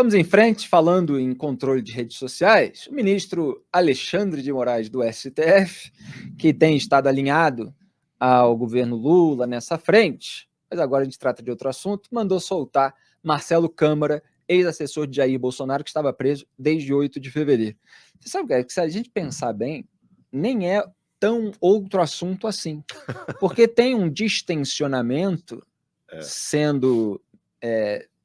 Vamos em frente, falando em controle de redes sociais, o ministro Alexandre de Moraes do STF, que tem estado alinhado ao governo Lula nessa frente, mas agora a gente trata de outro assunto, mandou soltar Marcelo Câmara, ex-assessor de Jair Bolsonaro, que estava preso desde 8 de fevereiro. Você sabe, que se a gente pensar bem, nem é tão outro assunto assim, porque tem um distensionamento sendo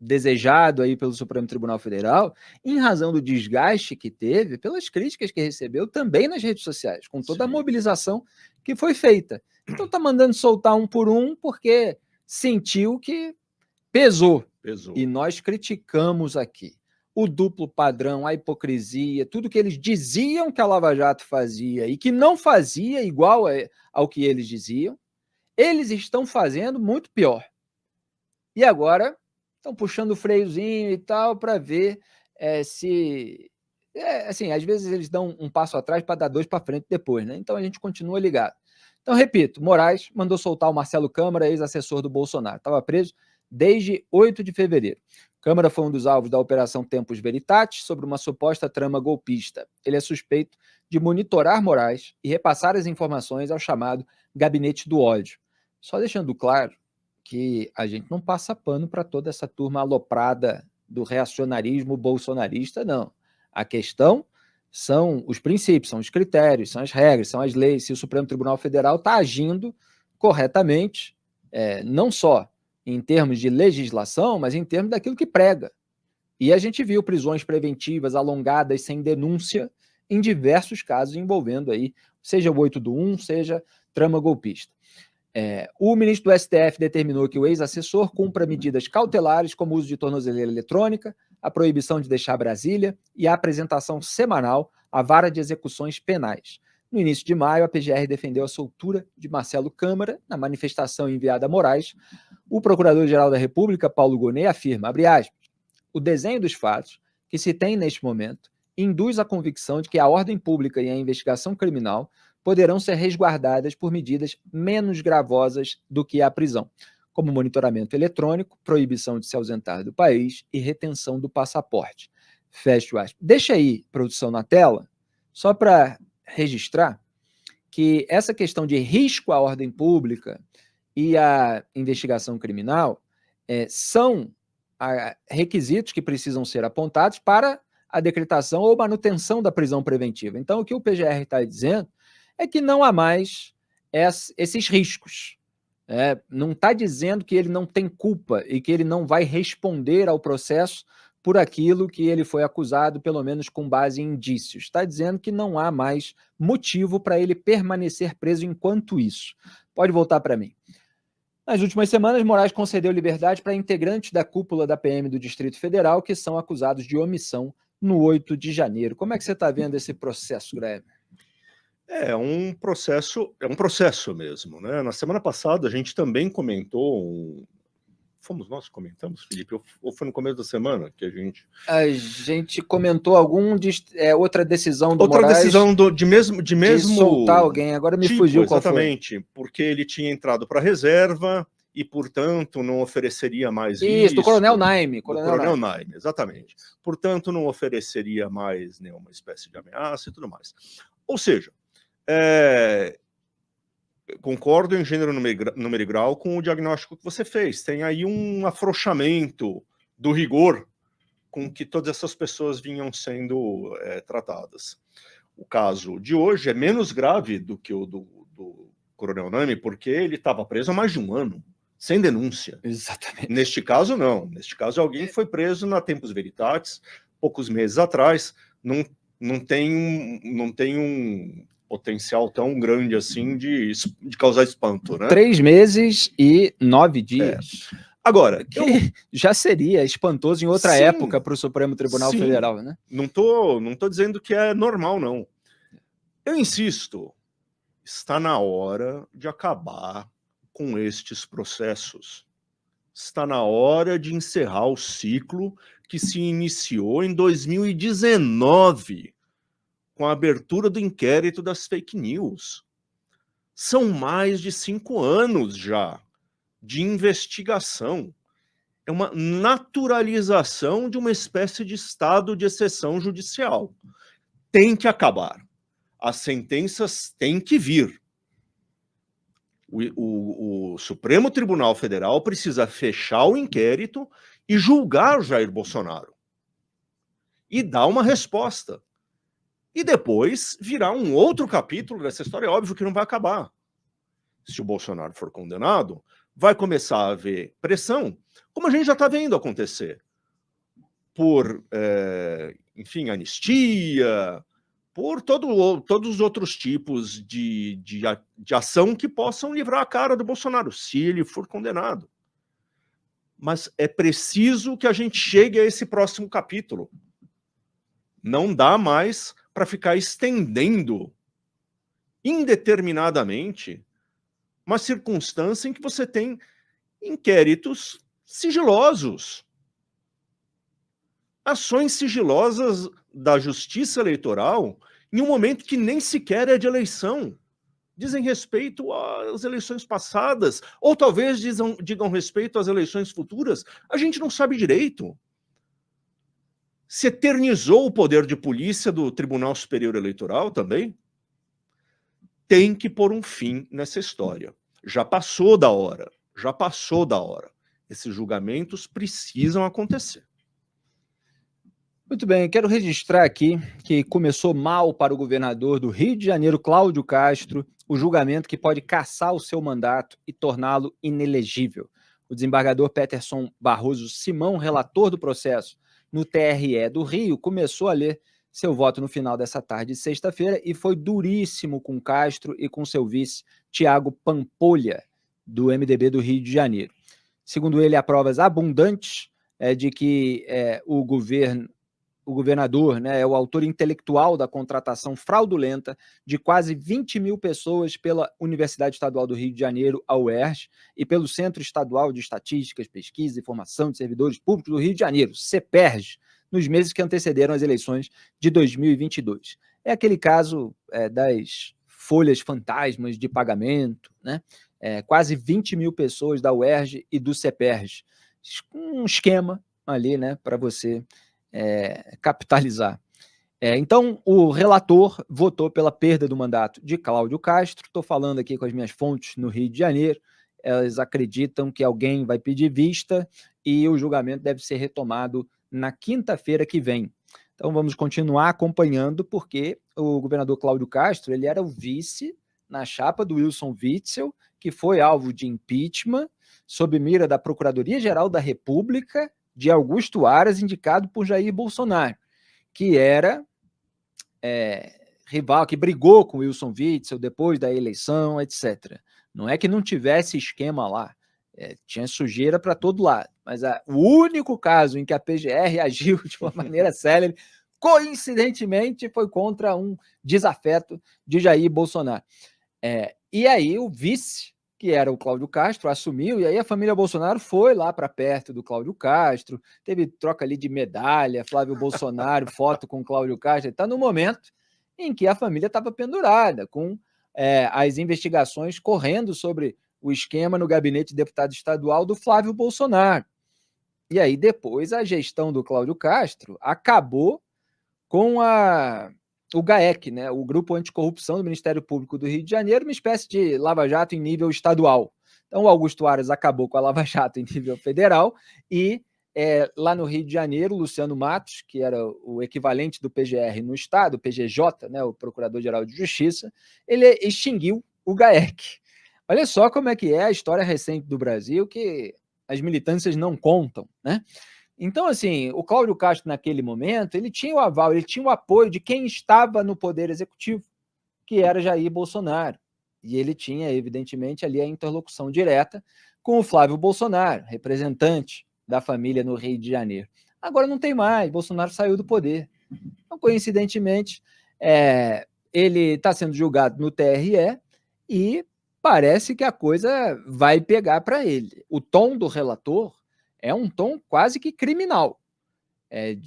desejado aí pelo Supremo Tribunal Federal, em razão do desgaste que teve, pelas críticas que recebeu também nas redes sociais, com toda a mobilização que foi feita. Então está mandando soltar um por um porque sentiu que pesou. E nós criticamos aqui o duplo padrão, a hipocrisia, tudo que eles diziam que a Lava Jato fazia e que não fazia igual ao que eles diziam, eles estão fazendo muito pior. E agora estão puxando o freiozinho e tal para ver se... assim, às vezes eles dão um passo atrás para dar dois para frente depois, né? Então a gente continua ligado. Então, repito, Moraes mandou soltar o Marcelo Câmara, ex-assessor do Bolsonaro. Estava preso desde 8 de fevereiro. Câmara foi um dos alvos da Operação Tempus Veritatis sobre uma suposta trama golpista. Ele é suspeito de monitorar Moraes e repassar as informações ao chamado Gabinete do Ódio. Só deixando claro que a gente não passa pano para toda essa turma aloprada do reacionarismo bolsonarista, não. A questão são os princípios, são os critérios, são as regras, são as leis, se o Supremo Tribunal Federal está agindo corretamente, não só em termos de legislação, mas em termos daquilo que prega. E a gente viu prisões preventivas alongadas sem denúncia em diversos casos envolvendo aí, seja o 8 do 1, seja trama golpista. O ministro do STF determinou que o ex-assessor cumpra medidas cautelares como o uso de tornozeleira eletrônica, a proibição de deixar Brasília e a apresentação semanal à vara de execuções penais. No início de maio, a PGR defendeu a soltura de Marcelo Câmara na manifestação enviada a Moraes. O Procurador-Geral da República, Paulo Gonet, afirma, abre aspas, o desenho dos fatos que se tem neste momento induz a convicção de que a ordem pública e a investigação criminal poderão ser resguardadas por medidas menos gravosas do que a prisão, como monitoramento eletrônico, proibição de se ausentar do país e retenção do passaporte. Fecho aspas. Deixa aí, produção, na tela, só para registrar que essa questão de risco à ordem pública e à investigação criminal são requisitos que precisam ser apontados para a decretação ou manutenção da prisão preventiva. Então, o que o PGR está dizendo é que não há mais esses riscos. Não está dizendo que ele não tem culpa e que ele não vai responder ao processo por aquilo que ele foi acusado, pelo menos com base em indícios. Está dizendo que não há mais motivo para ele permanecer preso enquanto isso. Pode voltar para mim. Nas últimas semanas, Moraes concedeu liberdade para integrantes da cúpula da PM do Distrito Federal que são acusados de omissão no 8 de janeiro. Como é que você está vendo esse processo, Graham? É um processo mesmo, né? Na semana passada a gente também comentou, fomos nós que comentamos, Felipe, ou foi no começo da semana que a gente comentou outra decisão do Moraes... Outra decisão de mesmo de soltar alguém, agora me fugiu qual foi. Exatamente, porque ele tinha entrado para a reserva e, portanto, não ofereceria mais isso. Do Coronel Naime. Coronel Naime, exatamente. Portanto, não ofereceria mais nenhuma espécie de ameaça e tudo mais. Ou seja, concordo em gênero, número e grau com o diagnóstico que você fez. Tem aí um afrouxamento do rigor com que todas essas pessoas vinham sendo tratadas. O caso de hoje é menos grave do que o do Coronel Naime, porque ele estava preso há mais de um ano, sem denúncia. Exatamente. Neste caso, não. Neste caso, alguém foi preso na Tempus Veritatis, poucos meses atrás, não tem um potencial tão grande assim de causar espanto, né? 3 meses e 9 dias. Agora, que já seria espantoso em outra época para o Supremo Tribunal Federal, né? Não tô dizendo que é normal, não. Eu insisto, está na hora de acabar com estes processos. Está na hora de encerrar o ciclo que se iniciou em 2019, com a abertura do inquérito das fake news. São mais de 5 anos já de investigação. é uma naturalização de uma espécie de estado de exceção judicial. Tem que acabar. As sentenças têm que vir. O Supremo Tribunal Federal precisa fechar o inquérito e julgar o Jair Bolsonaro. E dar uma resposta. E depois virá um outro capítulo dessa história. É óbvio que não vai acabar. Se o Bolsonaro for condenado, vai começar a haver pressão, como a gente já está vendo acontecer, por, enfim, anistia, por todos os outros tipos de ação que possam livrar a cara do Bolsonaro, se ele for condenado. Mas é preciso que a gente chegue a esse próximo capítulo. Não dá mais para ficar estendendo indeterminadamente uma circunstância em que você tem inquéritos sigilosos, ações sigilosas da Justiça Eleitoral em um momento que nem sequer é de eleição. Dizem respeito às eleições passadas, ou talvez digam respeito às eleições futuras. A gente não sabe direito. Se eternizou o poder de polícia do Tribunal Superior Eleitoral também. Tem que pôr um fim nessa história. Já passou da hora. Já passou da hora. Esses julgamentos precisam acontecer. Muito bem, quero registrar aqui que começou mal para o governador do Rio de Janeiro, Cláudio Castro, o julgamento que pode cassar o seu mandato e torná-lo inelegível. O desembargador Peterson Barroso Simão, relator do processo no TRE do Rio, começou a ler seu voto no final dessa tarde de sexta-feira e foi duríssimo com Castro e com seu vice, Tiago Pampolha, do MDB do Rio de Janeiro. Segundo ele, há provas abundantes de que o governador, né, é o autor intelectual da contratação fraudulenta de quase 20 mil pessoas pela Universidade Estadual do Rio de Janeiro, a UERJ, e pelo Centro Estadual de Estatísticas, Pesquisa e Formação de Servidores Públicos do Rio de Janeiro, CEPERJ, nos meses que antecederam as eleições de 2022. É aquele caso das folhas fantasmas de pagamento, né? Quase 20 mil pessoas da UERJ e do CEPERJ. Um esquema ali, né, para você capitalizar. Então, o relator votou pela perda do mandato de Cláudio Castro. Estou falando aqui com as minhas fontes no Rio de Janeiro. Elas acreditam que alguém vai pedir vista e o julgamento deve ser retomado na quinta-feira que vem. Então, vamos continuar acompanhando, porque o governador Cláudio Castro ele era o vice na chapa do Wilson Witzel, que foi alvo de impeachment, sob mira da Procuradoria-Geral da República, de Augusto Aras, indicado por Jair Bolsonaro, que era rival, que brigou com Wilson Witzel depois da eleição, etc. Não é que não tivesse esquema lá, tinha sujeira para todo lado, mas o único caso em que a PGR agiu de uma maneira célere, coincidentemente, foi contra um desafeto de Jair Bolsonaro. E aí o vice, que era o Cláudio Castro, assumiu, e aí a família Bolsonaro foi lá para perto do Cláudio Castro, teve troca ali de medalha, Flávio Bolsonaro, foto com o Cláudio Castro, está no momento em que a família estava pendurada, com as investigações correndo sobre o esquema no gabinete de deputado estadual do Flávio Bolsonaro. E aí depois a gestão do Cláudio Castro acabou com o GAEC, né, o Grupo Anticorrupção do Ministério Público do Rio de Janeiro, uma espécie de lava-jato em nível estadual. Então, o Augusto Aras acabou com a lava-jato em nível federal e lá no Rio de Janeiro, o Luciano Matos, que era o equivalente do PGR no estado, o PGJ, né, o Procurador-Geral de Justiça, ele extinguiu o GAEC. Olha só como é que é a história recente do Brasil, que as militâncias não contam, né? Então, assim, o Cláudio Castro, naquele momento, ele tinha o aval, ele tinha o apoio de quem estava no Poder Executivo, que era Jair Bolsonaro. E ele tinha, evidentemente, ali a interlocução direta com o Flávio Bolsonaro, representante da família no Rio de Janeiro. Agora não tem mais, Bolsonaro saiu do poder. Então, coincidentemente, ele está sendo julgado no TRE e parece que a coisa vai pegar para ele. O tom do relator é um tom quase que criminal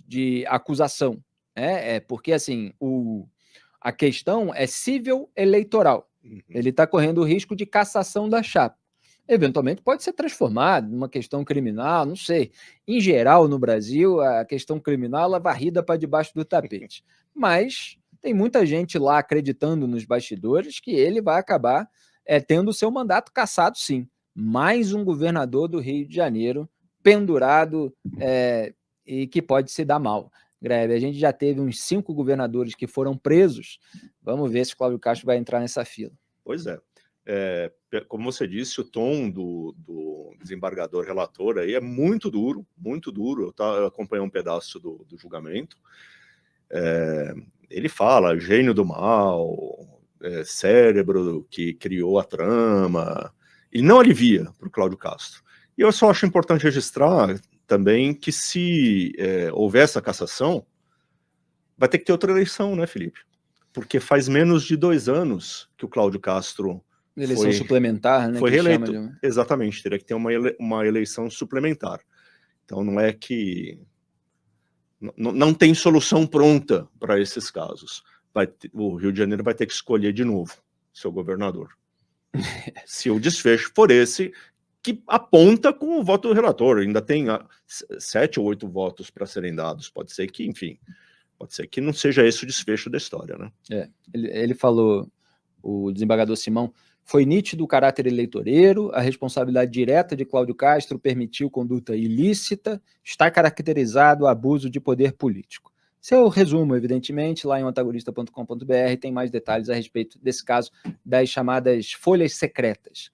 de acusação, porque assim a questão é cível eleitoral. Ele está correndo o risco de cassação da chapa. eventualmente pode ser transformado numa questão criminal, não sei. Em geral, no Brasil, a questão criminal ela é varrida para debaixo do tapete. Mas tem muita gente lá acreditando nos bastidores que ele vai acabar tendo o seu mandato cassado, sim. Mais um governador do Rio de Janeiro pendurado e que pode se dar mal. Greve, a gente já teve uns 5 governadores que foram presos. Vamos ver se o Cláudio Castro vai entrar nessa fila. Pois é. Como você disse, o tom do desembargador relator aí é muito duro, muito duro. Eu acompanhei um pedaço do julgamento. Ele fala gênio do mal, cérebro que criou a trama. Ele não alivia para o Cláudio Castro. E eu só acho importante registrar também que se houver essa cassação, vai ter que ter outra eleição, né, Felipe? Porque faz menos de 2 anos que o Cláudio Castro eleição suplementar, né? Foi reeleito. Exatamente, teria que ter uma eleição suplementar. Então não é que... Não tem solução pronta para esses casos. O Rio de Janeiro vai ter que escolher de novo seu governador. Se o desfecho for esse, que aponta com o voto do relator, ainda tem 7 ou 8 votos para serem dados. Pode ser que, enfim, pode ser que não seja esse o desfecho da história, né? Ele falou, o desembargador Simão, foi nítido o caráter eleitoreiro, a responsabilidade direta de Cláudio Castro permitiu conduta ilícita, está caracterizado o abuso de poder político. Seu resumo, evidentemente, lá em antagonista.com.br tem mais detalhes a respeito desse caso das chamadas folhas secretas.